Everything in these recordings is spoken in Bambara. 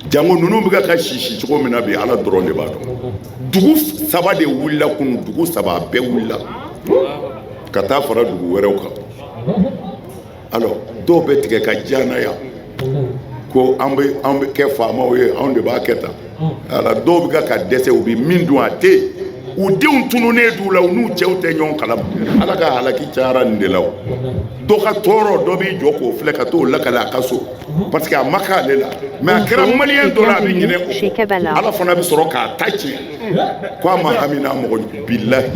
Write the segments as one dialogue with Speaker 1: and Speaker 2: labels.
Speaker 1: jango nunu bɛ ka sisi cogo min na bi ala dɔrɔn de b'a dɔn dugu saba de wulila kun dugu saba bɛɛ wulila ka taa fara dugu wɛrɛw kan alors dɔw bɛ tigɛ ka jana yan ko an bɛ kɛ faamaw ye anw de b'a kɛ tan ala dɔw bɛ ka dɛsɛ u bɛ min dun a tɛ u denw tununnen d'u la u n'u cɛw tɛ ɲɔgɔn kalama ala ka halaki cayara nin de la dɔ ka tɔɔrɔ dɔ b'i jɔ k'o filɛ ka t'o lakale a ka so parce que a ma k'ale la mais a kɛra maliyɛn dɔ la a bɛ ɲinɛ o ala fana bɛ sɔrɔ k'a ta tiɲɛ ko a ma hami n'a mɔgɔ bilahi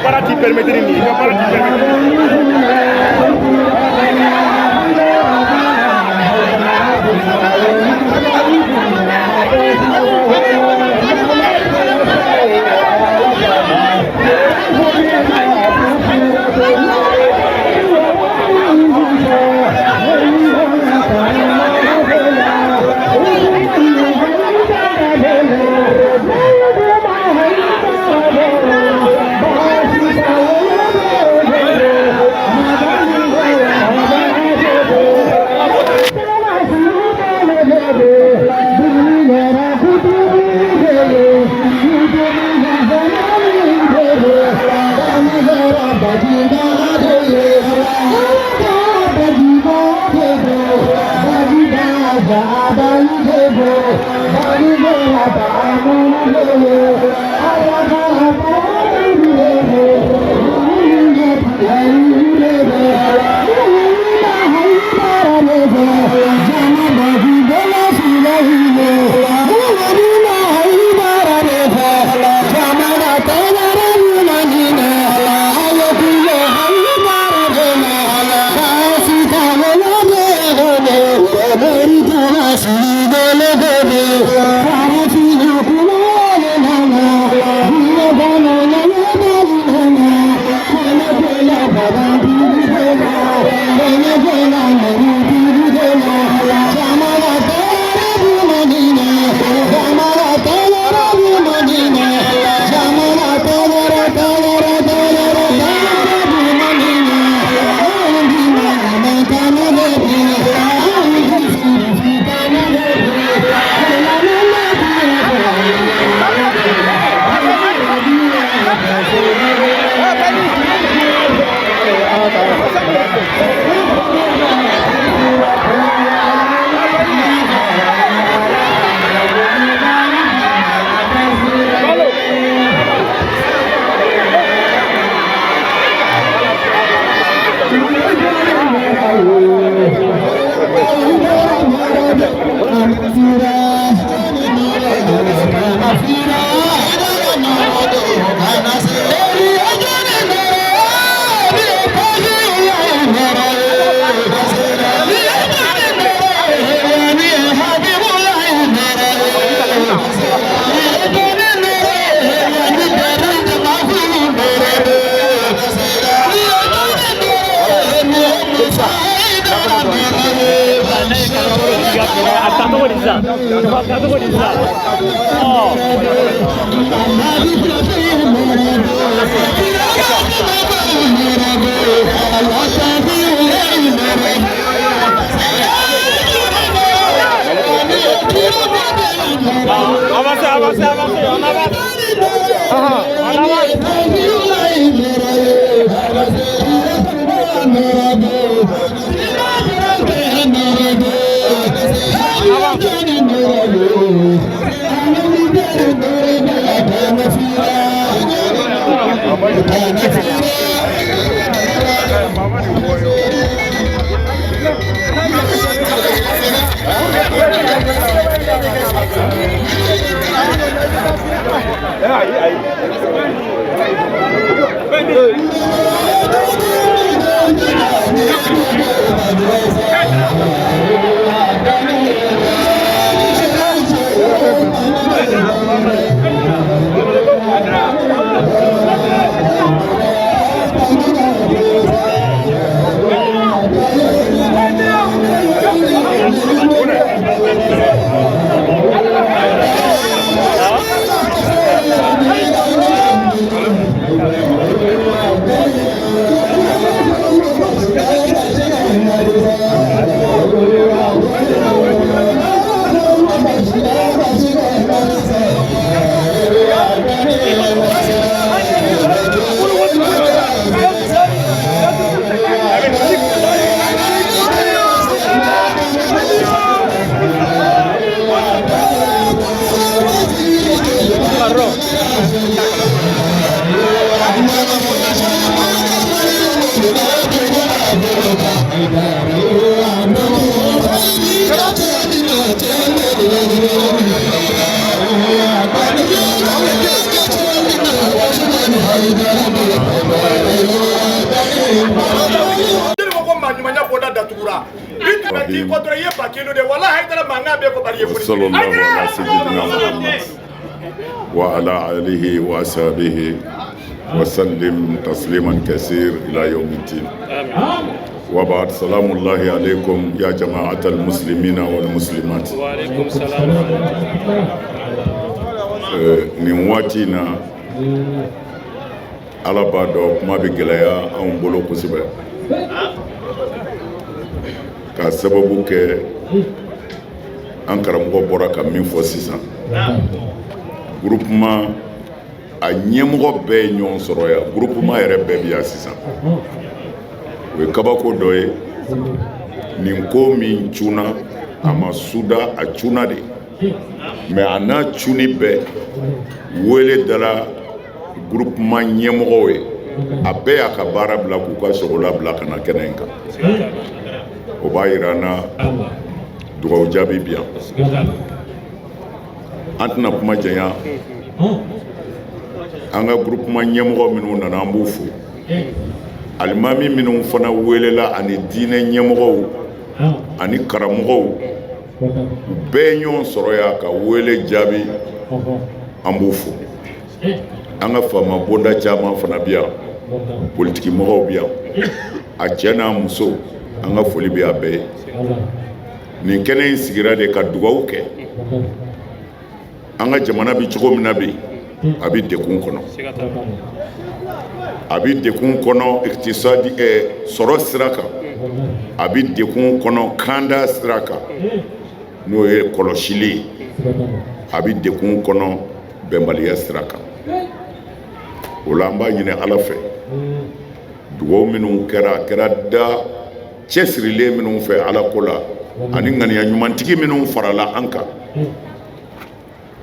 Speaker 2: para ti permitir ni para ti
Speaker 1: وصلى الله على سيدنا محمد وعلى آله وأصحابه وسلم تسليما كثير إلى يوم الدين. وبعد سلام الله عليكم يا جماعة المسلمين والمسلمات.
Speaker 2: وعليكم السلام.
Speaker 1: نواتينا على بعض ما بقلايا أو بلو كسبة كسببك أنكر مغبرة كمين فوسيسا groupement a ɲɛmɔgɔ bɛɛ ɲɔgɔn sɔrɔ yan groupement yɛrɛ bɛɛ bi yan sisan o ye kabako dɔ ye nin ko min cunna a ma suda a cunna de mais a n'a cunni bɛɛ wele dala groupement ɲɛmɔgɔw ye a bɛɛ y'a ka baara bila k'u ka sɔrɔla bila ka na kɛnɛ in kan o b'a yira an na dugawu jaabi bi yan an tɛna kuma janya an ka groupement ɲɛmɔgɔ minnu nana an b'u fo alimami minnu fana welela ani diinɛ ɲɛmɔgɔw ani karamɔgɔw bɛɛ ɲɔgɔn sɔrɔ yan ka wele jaabi an b'u fo an ka faama bonda caman fana bi yan politiki mɔgɔw bi yan a cɛ n'a muso an ka foli bɛ a bɛɛ ye nin kɛnɛ in sigira de ka dugawu kɛ an ka jamana bi cogo min na bi a bi dekun kɔnɔ a bi dekun kɔnɔ iktisadi sɔrɔ sira kan a bi dekun kɔnɔ kanda sira kan n'o ye kɔlɔsili ye a bi dekun kɔnɔ bɛnbaliya sira kan o la an b'a ɲini ala fɛ dugawu minnu kɛra a kɛra da cɛsirilen minnu fɛ ala ko la ani ŋaniya ɲumantigi minnu farala an kan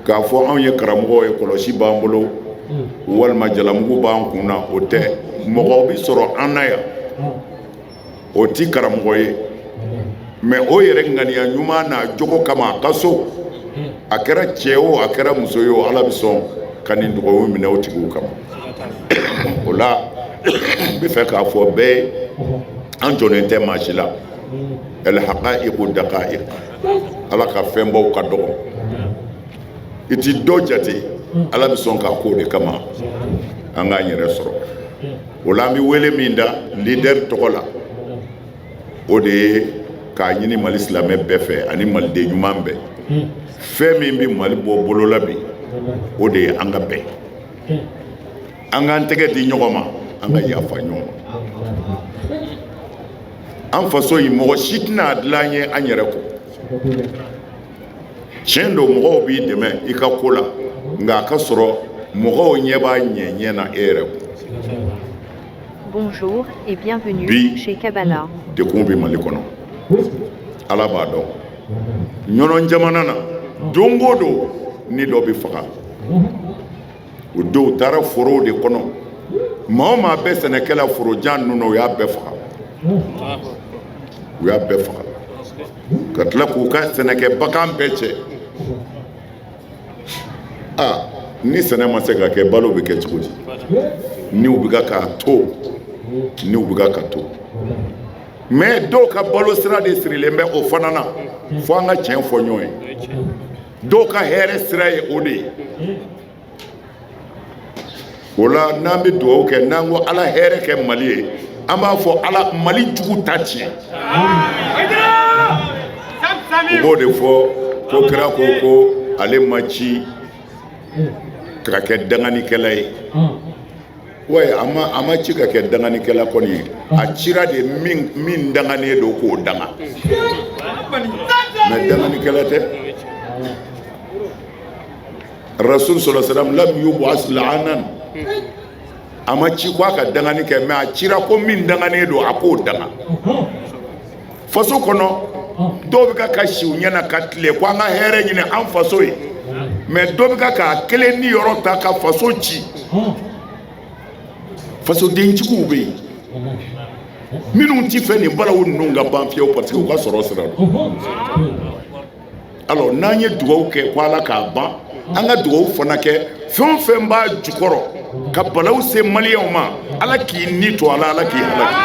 Speaker 1: k'a fɔ anw ye karamɔgɔw ye kɔlɔsi b'an bolo walima jalamugu b'an kun na o tɛ mɔgɔw bi sɔrɔ an na yan o ti karamɔgɔ ye mais o yɛrɛ ŋaniya ɲuman n'a jogo kama a ka so a kɛra cɛ o a kɛra muso ye o ala bi sɔn ka nin dugawu minɛ o tigiw kama o la n bɛ fɛ k'a fɔ bɛɛ an jɔnnen tɛ maa si la el haqa'iqu daqa'iq ala ka fɛnbaw ka dɔgɔ i ti dɔ jate ala bi sɔn k'a ko de kama an k'an yɛrɛ sɔrɔ o la an bɛ wele min da leader tɔgɔ la o de ye k'a ɲini mali silamɛ bɛɛ fɛ ani maliden ɲuman bɛɛ fɛn min bɛ mali bɔ bolola bi o de ye an ka bɛn an k'an tɛgɛ di ɲɔgɔn ma an ka yafa ɲɔgɔn ma an faso in mɔgɔ si tɛna dilan ye an yɛrɛ kɔ tiɲɛ don mɔgɔw b'i dɛmɛ i ka ko la nka a ka sɔrɔ mɔgɔw ɲɛ b'a ɲɛ na e yɛrɛ kɔ.
Speaker 3: Bonjour et bienvenue chez Kabbalah.
Speaker 1: Dekun bɛ Mali kɔnɔ ala b'a dɔn ɲɔnɔ jamana na don o don ni dɔ bɛ faga o don u taara forow de kɔnɔ maa o maa bɛ sɛnɛkɛla forojan ninnu na o y'a bɛɛ faga u y'a bɛɛ faga ka tila k'u ka sɛnɛkɛ bagan bɛɛ cɛ ni sɛnɛ ma se ka kɛ balo bɛ kɛ cogo di ni u bɛ k'a to ni u bɛ ka to mais dɔw ka balo sira de sirilen bɛ o fana na fo an ka tiɲɛ fɔ ɲɔgɔn ye dɔw ka hɛrɛ sira ye o de ye o la n'an bɛ dugawu kɛ n'an ko ala hɛrɛ kɛ mali ye an b'a fɔ ala mali jugu ta tiɲɛ u b'o de fɔ ko kira ko ale ma ci ka kɛ danganikɛla ye ouais a ma ci ka kɛ danganikɛla kɔni ye a cira de min danganen don k'o danga mais danganikɛla tɛ rasul sallallahu alaihi wasallam lam yub'as la'anan a ma ci ko a ka dangani kɛ mais a cira ko min danganen don a k'o danga faso kɔnɔ dɔw bɛ ka siw ɲɛna ka tile ko an ka hɛrɛ ɲini an faso ye mais dɔw bɛ ka kelen ni yɔrɔ ta ka faso ci fasodencigiw bɛ yen minnu ti fɛ nin balawu ninnu ka ban fiyewu parce que u ka sɔrɔ sira don alors n'an ye dugawu kɛ ko ala k'a ban an ka dugawu fana kɛ fɛn o fɛn b'a jukɔrɔ ka balawu se maliyɛnw ma ala k'i ni to a la ala k'i halaki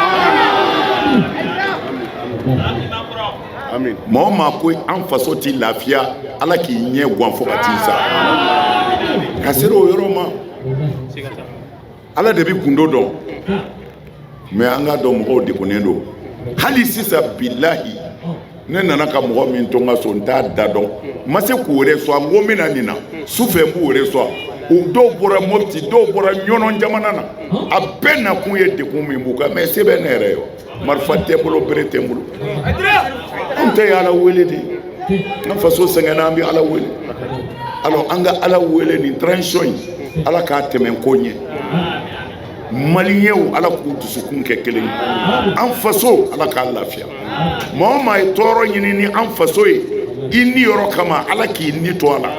Speaker 2: Amin.
Speaker 1: maa o maa ko an faso ti lafiya ala k'i ɲɛ guwan fo ka t'i sa ka sera o yɔrɔ ma ala de bi gundo dɔn mais an k'a dɔn mɔgɔw degunnen don hali sisan bilahi ne nana ka mɔgɔ min to n ka so n t'a da dɔn n ma se k'o reçoit n ko n bɛna nin na sufɛ n b'o reçoit o dɔw bɔra Mopti dɔw bɔra ɲɔnɔ jamana na a bɛɛ nakun ye degun min b'u kan mais se bɛ ne yɛrɛ ye marifa tɛ n bolo bere tɛ n bolo an tɛ ye ala wele de n ka faso sɛgɛnna an bɛ ala wele alors an ka ala wele nin transition in ala k'a tɛmɛ ko ɲɛ maliyɛnw ala k'u dusukun kɛ kelen ye an faso ala k'a lafiya maa o maa ye tɔɔrɔ ɲini ni an faso ye i ni yɔrɔ kama ala k'i ni to a la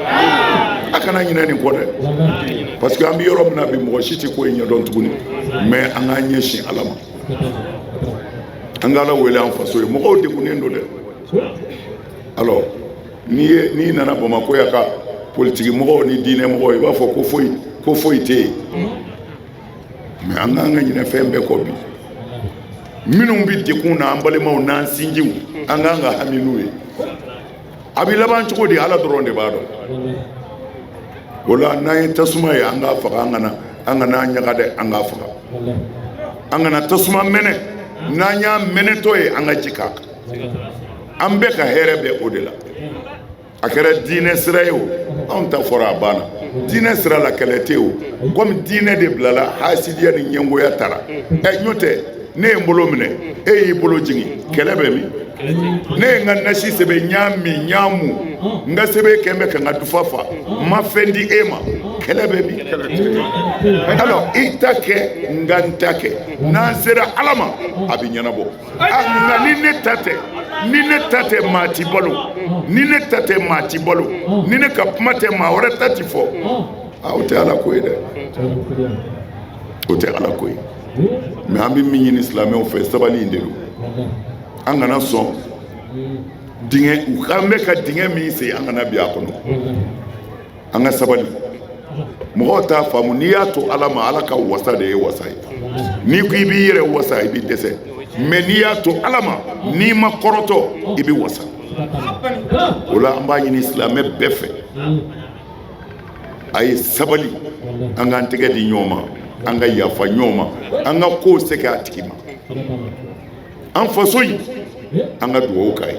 Speaker 1: a kana ɲinɛ nin kɔ dɛ parce que an bɛ yɔrɔ min na bi mɔgɔ si tɛ ko in ɲɛdɔn tuguni mais an k'an ɲɛsin ala ma an ka ala wele an faso ye mɔgɔw degunnen don dɛ alors n'i nana Bamakɔ yan ka politiki mɔgɔw ni diinɛ mɔgɔw i b'a fɔ ko foyi tɛ yen mais an k'an ka ɲinɛ fɛn bɛɛ kɔ bi minnu bɛ degun na an balimaw n'an sinjiw an k'an ka hami n'u ye a bɛ laban cogo di ala dɔrɔn de b'a dɔn o la n'an ye tasuma ye an k'a faga an kana ɲaga dɛ an k'a faga an kana tasuma mɛnɛ n'an y'a mɛnɛtɔ ye an ka ji k'a kan an bɛɛ ka hɛrɛ bɛ o de la a kɛra diinɛ sira ye o anw ta fɔra a banna diinɛ sira la kɛlɛ tɛ o komi diinɛ de bilala hasidiya ni ɲɛngoya taara ɲɔ tɛ ne ye n bolo minɛ e y'i bolo jigin kɛlɛ bɛ min ne ye n ka nasi sɛbɛn n y'a min n y'a mun n ka sɛbɛn kɛ n bɛ ka n ka dufa fa n ma fɛn di e ma kɛlɛ bɛ min alors i ta kɛ n ka n ta kɛ n'an sera ala ma a bɛ ɲɛnabɔ nka ni ne ta tɛ maa ti balo ni ne ta tɛ maa ti balo ni ne ka kuma tɛ maa wɛrɛ ta ti fɔ o tɛ ala ko ye dɛ o tɛ ala ko ye mais an bɛ min ɲini silamɛw fɛ sabali in de don an kana sɔn dingɛ an bɛ ka dingɛ min sen an kana bi a kɔnɔ an ka sabali mɔgɔw t'a faamu n'i y'a to ala ma ala ka wasa de ye wasa ye n'i ko i b'i yɛrɛ wasa i b'i dɛsɛ mais n'i y'a to ala ma n'i ma kɔrɔtɔ i bɛ wasa o la an b'a ɲini silamɛ bɛɛ fɛ a ye sabali an k'an tɛgɛ di ɲɔgɔn ma an ka yafa ɲɔgɔn ma an ka kow segin a tigi ma an faso in an ka dugawu k'a ye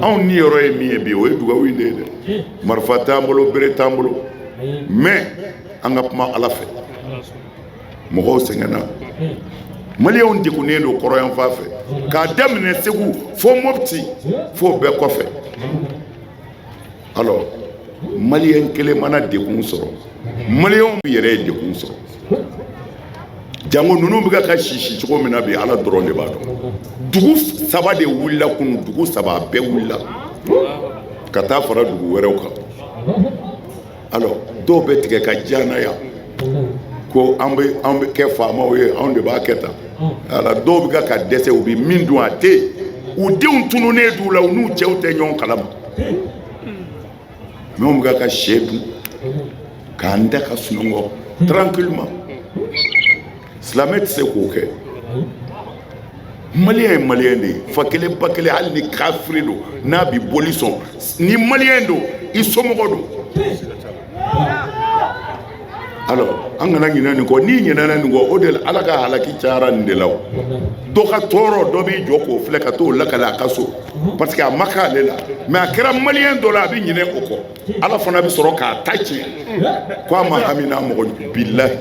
Speaker 1: anw ni yɔrɔ ye min ye bi o ye dugawu in de ye dɛ marifa t'an bolo bere t'an bolo mais an ka kuma ala fɛ mɔgɔw sɛgɛnna maliyɛnw degunnen don kɔrɔyanfan fɛ k'a daminɛ segu fo Mopti fo bɛɛ kɔfɛ alors maliyɛn kelen mana degun sɔrɔ maliyɛnw yɛrɛ ye degun sɔrɔ jango ninnu bɛ ka sisi cogo min na bi ala dɔrɔn de b'a dɔn dugu saba de wulila kunu dugu saba bɛɛ wulila ka taa fara dugu wɛrɛw kan alors dɔw bɛ tigɛ ka diana yan ko an bɛ kɛ faamaw ye anw de b'a kɛ tan ala dɔw bɛ ka dɛsɛ u bɛ min dun a tɛ yen u denw tununnen d'u la u n'u cɛw tɛ ɲɔgɔn kalama mais anw bɛ ka sɛ dun k'an da ka sunɔgɔ tranquillement silamɛ tɛ se k'o kɛ maliyɛn ye maliyɛn de ye fa kelen ba kelen hali ni kafiri don n'a bi boli sɔn ni maliyɛn don i somɔgɔ don alors an kana ɲinɛ nin kɔ n'i ɲinɛna nin kɔ o de la ala ka halaki cayara nin de la o dɔ ka tɔɔrɔ dɔ b'i jɔ k'o filɛ ka t'o lakale a ka so parce que a ma k'ale la mais a kɛra maliyɛn dɔ la a bɛ ɲinɛ o kɔ ala fana bɛ sɔrɔ k'a ta tiɲɛ ko a ma hami n'a mɔgɔ bilahi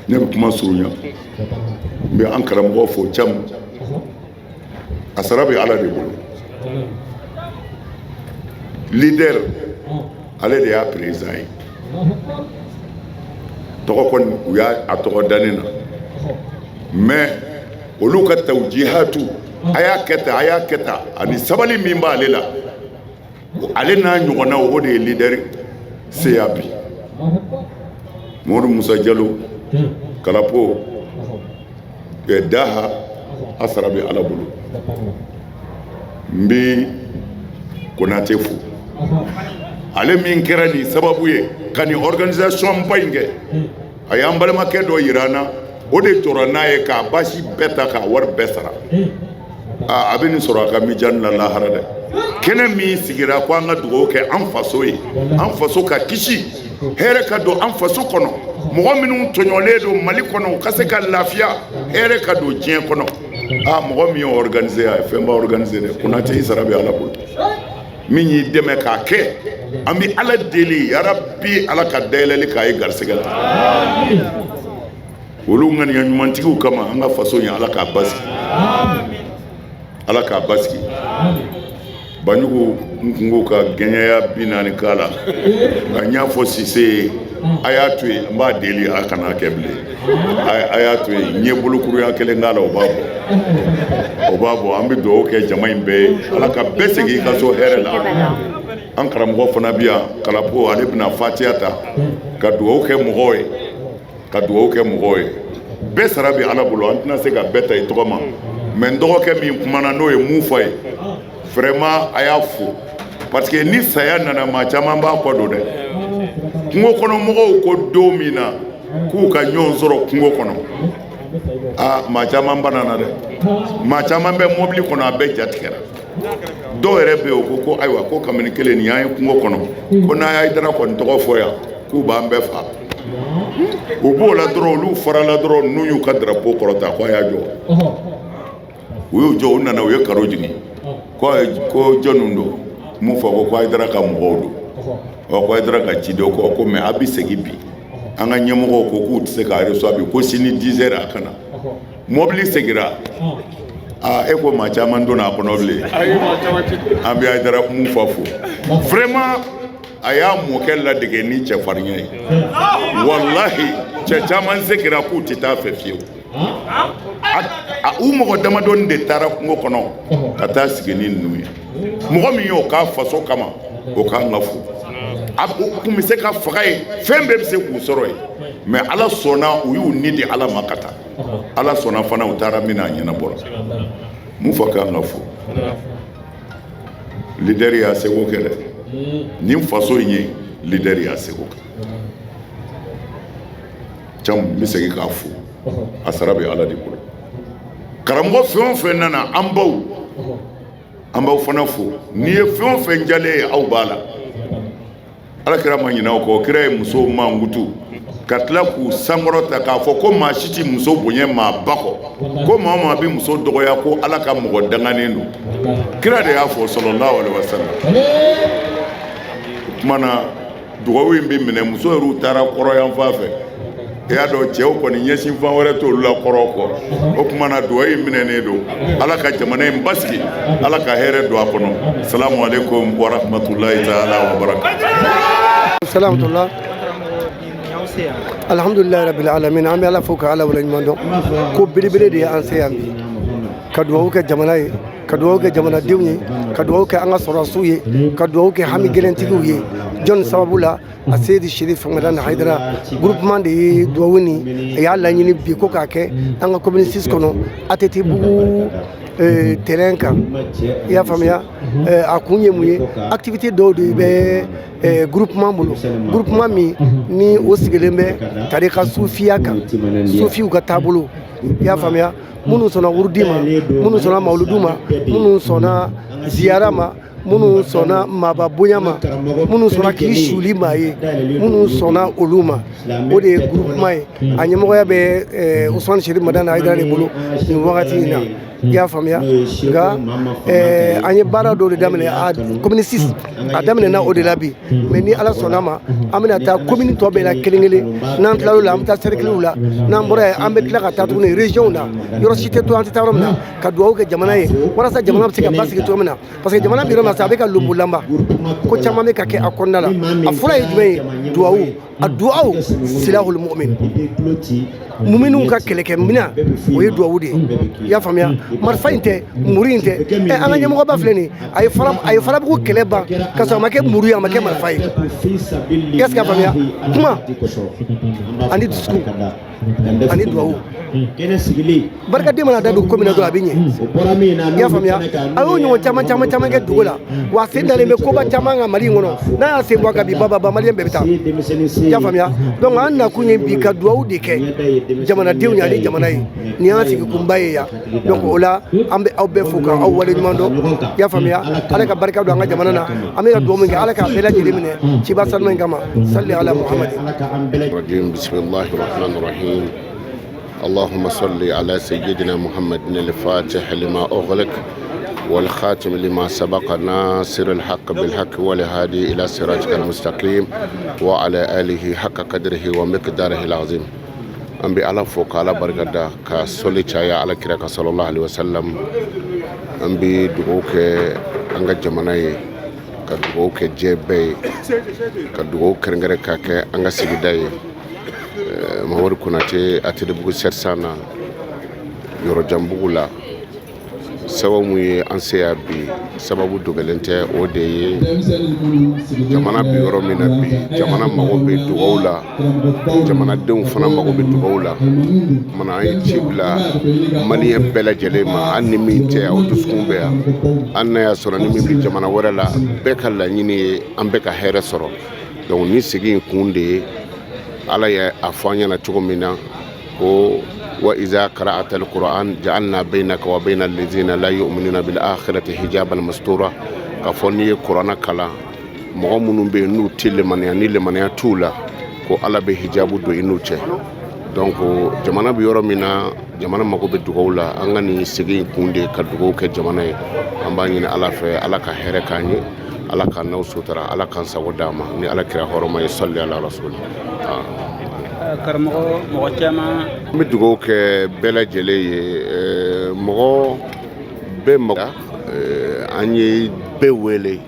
Speaker 1: ne bɛ kuma surunya n bɛ an karamɔgɔ fo caman a sara bɛ ala de bolo leader ale de y'a président ye tɔgɔ kɔni u y'a tɔgɔ da ne na mais olu ka tawjihatu a y'a kɛ tan ani sabali min b'ale la ale n'a ɲɔgɔnnaw o de ye leader seya bi Modu Musa Jalo Kalapo Daha a sara bɛ ala bolo n bɛ Konate fo ale min kɛra nin sababu ye ka nin organisation ba in kɛ a y'an balimakɛ dɔ yira an na o de jɔra n'a ye k'a basi bɛɛ ta k'a wari bɛɛ sara a bɛ nin sɔrɔ a ka mijan na lahara dɛ kɛnɛ min sigira ko an ka dugawu kɛ an faso ye an faso ka kisi hɛrɛ ka don an faso kɔnɔ mɔgɔ minnu tɔɲɔlen don Mali kɔnɔ u ka se ka lafiya hɛrɛ ka don diɲɛ kɔnɔ mɔgɔ min y'o organiser a ye fɛn ba organiser dɛ Konate i sara bɛ Ala bolo min y'i dɛmɛ k'a kɛ an bɛ Ala deli yarabi Ala ka dayɛlɛli k'a ye garisɛgɛ la olu ŋaniya ɲumantigiw kama an ka faso in Ala k'a basigi Ala k'a basigi Banjugu n kun ko ka gɛɲɛya 40 k'a la nka n y'a fɔ Sise ye a y'a to yen n b'a deli a kana kɛ bilen a y'a to yen n ye bolokuruya kelen k'a la o b'a bɔ an bɛ dugawu kɛ jama in bɛɛ ye Ala ka bɛɛ segin i ka so hɛrɛ la an karamɔgɔ fana bɛ yan Kalapo ale bɛna fatiya ta ka dugawu kɛ mɔgɔw ye bɛɛ sara bɛ Ala bolo an tɛna se ka bɛɛ ta i tɔgɔ ma mais n dɔgɔkɛ min kumana n'o ye mun fɔ ye vraiment a y'a fo parce que ni saya nana maa caman b'a kɔ don dɛ kungo kɔnɔ mɔgɔw ko don min na k'u ka ɲɔgɔn sɔrɔ kungo kɔnɔ maa caman banana dɛ maa caman bɛ mobili kɔnɔ a bɛɛ jatigɛra dɔw yɛrɛ bɛ yen o ko ayiwa ko kabini kelen nin y'an ye kungo kɔnɔ ko n'a y'a dara kɔni tɔgɔ fɔ yan k'u b'an bɛɛ fa u b'o la dɔrɔn olu farala dɔrɔn n'u y'u ka drapeau kɔrɔta ko a y'a jɔ u y'u jɔ u nana u ye karo jigin ko jɔnni don mun fɔ ko Hayidara ka mɔgɔw don ko Hayidara ka cidenw ko mais a bɛ segin bi an ka ɲɛmɔgɔw ko k'u tɛ se k'a reçoit bi ko sini 10 heures a kana mobili segira e ko maa caman donna a kɔnɔ bilen an bɛ Hayidara mun fɔ vraiment a y'a mɔkɛ ladege ni cɛfarinya ye wallahi cɛ caman segira k'u tɛ taa fɛ fiyewu u mɔgɔ damadɔni de taara kungo kɔnɔ ka taa sigi ni ninnu ye mɔgɔ min y'o k'a faso kama o k'an ka fo a kun bɛ se ka faga ye fɛn bɛɛ bɛ se k'u sɔrɔ ye mais Ala sɔnna u y'u ni di Ala ma ka taa Ala sɔnna fana u taara min na a ɲɛnabɔra mun fɔ k'an ka fo leader y'a seko kɛ dɛ nin faso in ye leader y'a seko kɛ can n bɛ segin k'a fo a sara bɛ Ala de bolo karamɔgɔ fɛn o fɛn nana an baw fana fo n'i ye fɛn o fɛn jalen ye aw b'a la Alakira ma ɲinɛ o kɔ kira ye musow mankutu ka tila k'u sankɔrɔta k'a fɔ ko maa si tɛ muso bonya maa ba kɔ ko maa o maa bɛ muso dɔgɔya ko Ala ka mɔgɔ danganen don kira de y'a fɔ sallallahu alaihi wasallam o tuma na dugawu in bɛ minɛ muso yɛrɛ taara kɔrɔyan fan fɛ i y'a dɔn cɛw kɔni ɲɛsin fan wɛrɛ t'olu la kɔrɔ kɔ o tuma na dugawu in minɛnen don Ala ka jamana in basigi Ala ka hɛrɛ don a kɔnɔ salamu alaikum wa rahmatulahi ta'ala wa barakatuh.
Speaker 4: Salaamutullah. Alhamdulillahi rabbil alamin an bɛ Ala fo ka Ala waleɲuman dɔn ko belebele de ye an se yan bi ka dugawu kɛ jamana ye ka dugawu kɛ jamanadenw ye ka dugawu kɛ an ka sɔrɔdasiw ye ka dugawu kɛ hami gɛlɛntigiw ye jɔnni sababu la a Seydi Sherif Faŋadani Hayidara groupement de ye dugawu nin a y'a laɲini bi ko k'a kɛ an ka commune 6 kɔnɔ ATT bugu terrain kan i y'a faamuya a kun ye mun ye activité dɔw de bɛ groupement bolo groupement min ni o sigilen bɛ tarika sufiya kan sufiw ka taabolo i y'a faamuya minnu sɔnna wurudi ma minnu sɔnna mawuludu ma minnu sɔnna ziyara ma minnu sɔnna maaba bonya ma minnu sɔnna k'i suli maa ye minnu sɔnna olu ma o de ye groupement ye a ɲɛmɔgɔya bɛ Usmani Sherif Madani Hayidara de bolo nin wagati in na i y'a faamuya nka an ye baara dɔw de daminɛ a commune 6 a daminɛna o de la bi mais ni Ala sɔnna ma an bɛna taa commune tɔ bɛɛ la kelen kelen n'an tilal'o la an bɛ taa cerclew la n'an bɔra yen an bɛ tila ka taa tuguni région na yɔrɔ si tɛ to an tɛ taa yɔrɔ min na ka dugawu kɛ jamana ye walasa jamana bɛ se ka basigi cogo min na parce que jamana bɛ yɔrɔ min na sisan a bɛ ka lobolanba ko caman bɛ ka kɛ a kɔnɔna la a fɔlɔ ye jumɛn ye duwawu a duwawu silahul mu'min muminunw ka kɛlɛkɛminɛn o ye duwawu de ye i y'a faamuya marifa in tɛ muru in tɛ an ka ɲɛmɔgɔba filɛ nin a ye farabugu kɛlɛ ban ka sɔrɔ a ma kɛ muru ye a ma kɛ marifa ye est ce que a faamuya kuma ani dusukun ani duwawu barikaden mana da don ko min na dɔrɔn a bɛ ɲɛ i y'a faamuya a y'o ɲɔgɔn caman kɛ dugu la wa a sen dalen bɛ koba caman kan Mali in kɔnɔ n'a y'a sen bɔ a kan bi ba maliyɛn bɛɛ bɛ taa i y'a faamuya donc an nakun ye bi ka dugawu de kɛ jamanadenw ye ani jamana ye nin y'an sigi kunba ye yan donc o la an bɛ aw bɛɛ fo ka aw waleɲuman dɔn i y'a faamuya Ala ka barika don an ka jamana na an bɛ ka dugawu min kɛ Ala k'a bɛɛ lajɛlen minɛ ciba sanuman in kama salli ala Muhammad.
Speaker 1: bismillahir rahmanir rahim اللهم صل على سيدنا محمد الفاتح لما أغلق والخاتم لما سبق ناصر الحق بالحق والهادي إلى صراطك المستقيم وعلى آله حق قدره ومقداره العظيم أنبي على فوق على برغدا كسولي تشايا على كراك صلى الله عليه وسلم أنبي دوك أنغا جماناي كدوك جيبي كدوك كرنغري كاكي أنغا سيداي Mamadou Konate Atelier Sersana yɔrɔ janbugu la sababu ye an se yan bi sababu dogɛlen tɛ o de ye jamana bi yɔrɔ min na bi jamana mago bɛ dugawu la jamanadenw fana mago bɛ dugawu la mana an ye ci bila maliyɛn bɛɛ lajɛlen ma an ni min tɛ aw dusukun bɛ yan an na y'a sɔrɔ ni min bɛ jamana wɛrɛ la bɛɛ ka laɲini ye an bɛɛ ka hɛrɛ sɔrɔ donc ni sigi in kun de ye Ala ya a fɔ an ɲɛna cogo min na ko wa iza qara'ata al-Qur'an ja'alna baynaka wa bayna allazina la yu'minuna bil akhirati hijaban mastura ka fɔ ni ye Qur'ana kalan mɔgɔ minnu bɛ yen n'u tɛ limaniya ni limaniya t'u la ko Ala bɛ hijabu don i n'u cɛ donc jamana bɛ yɔrɔ min na jamana mago bɛ dugawu la an ka nin sigi in kun de ka dugawu kɛ jamana ye an b'a ɲini Ala fɛ Ala ka hɛrɛ k'an ye Ala ka n'aw sutura Ala k'an sago d'a ma ni Ala kira hɔrɔma ye salli ala rasul
Speaker 2: karamɔgɔ mɔgɔ caman
Speaker 1: n bɛ dugawu kɛ bɛɛ lajɛlen ye mɔgɔ bɛɛ mago an ye bɛɛ wele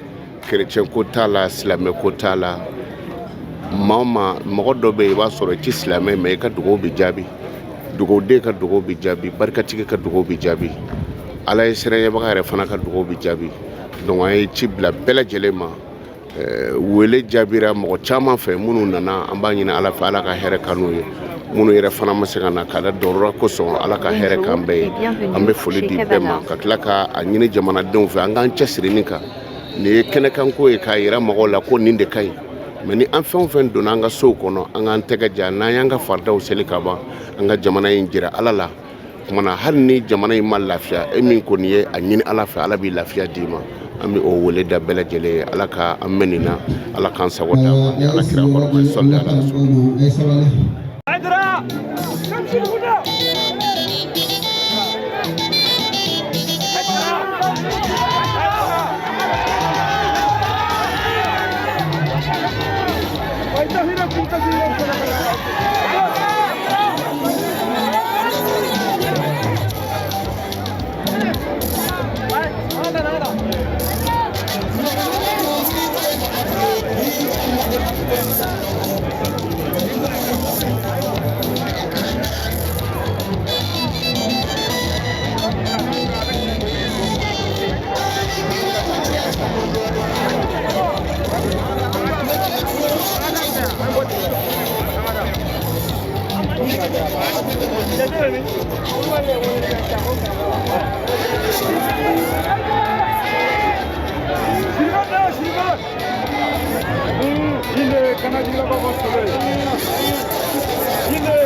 Speaker 1: chrétien ko t'a la silamɛ ko t'a la mɔgɔ dɔ bɛ yen i b'a sɔrɔ i tɛ silamɛ mais i ka dugawu bɛ jaabi dugawuden ka dugawu bɛ jaabi barikatigi ka dugawu bɛ jaabi Ala ye siranyɛbaga yɛrɛ fana ka dugawu bɛ jaabi donc an ye ci bila bɛɛ lajɛlen ma wele jaabira mɔgɔ caman fɛ minnu nana an b'a ɲini Ala fɛ Ala ka hɛrɛ k'an ye minnu yɛrɛ fana ma se ka na k'a da dɔrɔra kosɔn Ala ka hɛrɛ k'an bɛɛ ye an bɛ foli di bɛɛ ma ka tila ka a ɲini jamanadenw fɛ an k'an cɛsiri nin kan nin ye kɛnɛkanko ye k'a yira mɔgɔw la ko nin de ka ɲi mais ni an fɛn o fɛn donna an ka sow kɔnɔ an k'an tɛgɛ ja n'an y'an ka faridaw seli ka ban an ka jamana in jira Ala la kumana hali ni jamana in ma lafiya e min kɔni ye a ɲini Ala fɛ Ala b'i lafiya d'i ma an bɛ o wele da bɛɛ lajɛlen ye Ala ka an mɛn nin na Ala k'an sago d'a ma ni Ala kira hɔrɔma ye sɔli ala rasul
Speaker 2: Yine kanadıyla babası. Yine